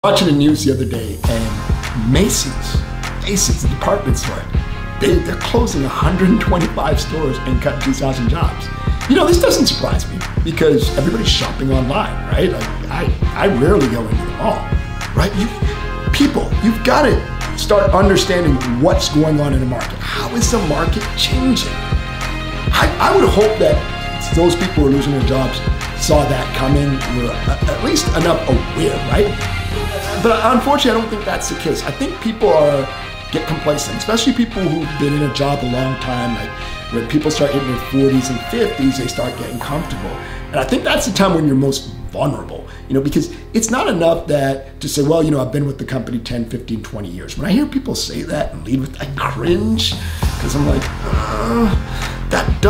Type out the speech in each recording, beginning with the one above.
Watching the news the other day, and Macy's, the department store, they're closing 125 stores and cutting 2,000 jobs. You know, this doesn't surprise me because everybody's shopping online, right? I rarely go into the mall, right? You've got to start understanding what's going on in the market. How is the market changing? I would hope that those people who are losing their jobs saw that coming, were at least enough aware, right? But unfortunately, I don't think that's the case. I think people get complacent, especially people who've been in a job a long time. Like when people start hitting their 40s and 50s, they start getting comfortable. And I think that's the time when you're most vulnerable, you know, because it's not enough that to say, well, you know, I've been with the company 10, 15, 20 years. When I hear people say that and lead with, I cringe, because I'm like, that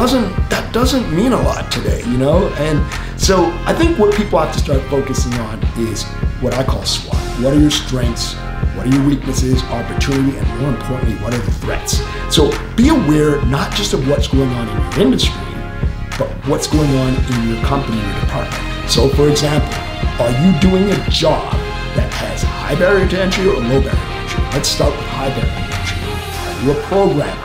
doesn't mean a lot today, you know? And so I think what people have to start focusing on is what I call SWOT. What are your strengths? What are your weaknesses, opportunity, and more importantly, what are the threats? So be aware not just of what's going on in your industry, but what's going on in your company, your department. So for example, are you doing a job that has high barrier to entry or low barrier to entry? Let's start with high barrier to entry. Are you a programmer?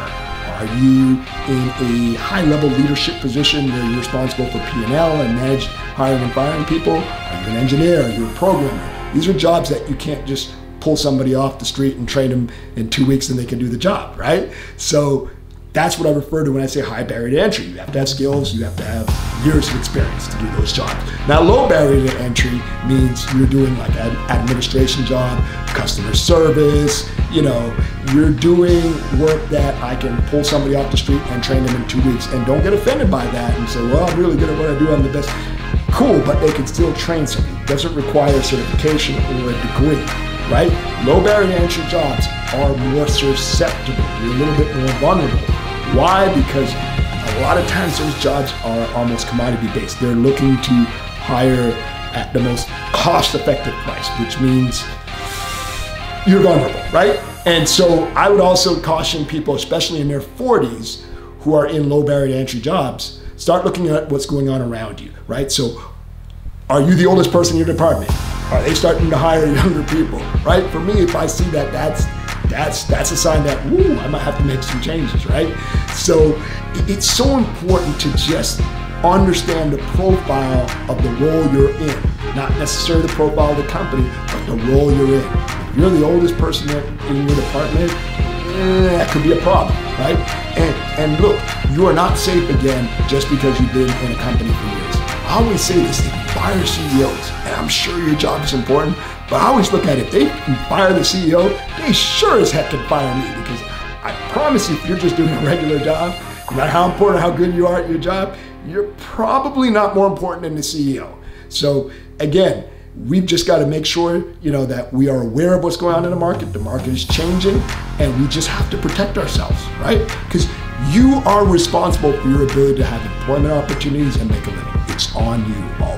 Are you in a high-level leadership position where you're responsible for P&L and manage hiring and firing people? Are you an engineer? Are you a programmer? These are jobs that you can't just pull somebody off the street and train them in 2 weeks and they can do the job, right? So that's what I refer to when I say high barrier to entry. You have to have skills, you have to have years of experience to do those jobs. Now, low barrier to entry means you're doing like an administration job, customer service, you know, you're doing work that I can pull somebody off the street and train them in 2 weeks. And don't get offended by that and say, well, I'm really good at what I do, I'm the best. Cool, but they can still train somebody. It doesn't require certification or a degree, right? Low barrier to entry jobs are more susceptible. You're a little bit more vulnerable. Why? Because a lot of times those jobs are almost commodity based. They're looking to hire at the most cost-effective price, which means you're vulnerable, right? And so I would also caution people, especially in their 40s, who are in low barrier to entry jobs, start looking at what's going on around you, right? So are you the oldest person in your department? Are they starting to hire younger people, right? For me, if I see that, that's a sign that, woo, I might have to make some changes, right? So it's so important to just understand the profile of the role you're in, not necessarily the profile of the company, but the role you're in. If you're the oldest person in your department, that could be a problem, right? And look, you are not safe again just because you've been in a company for years. I always say this, they fire CEOs, and I'm sure your job is important, but I always look at it, if they can fire the CEO, they sure as heck can fire me, because I promise you, if you're just doing a regular job, no matter how important or how good you are at your job, you're probably not more important than the CEO. So again, we've just got to make sure, you know, that we are aware of what's going on in the market. The market is changing, and we just have to protect ourselves, right? Because you are responsible for your ability to have employment opportunities and make a living. It's on you all.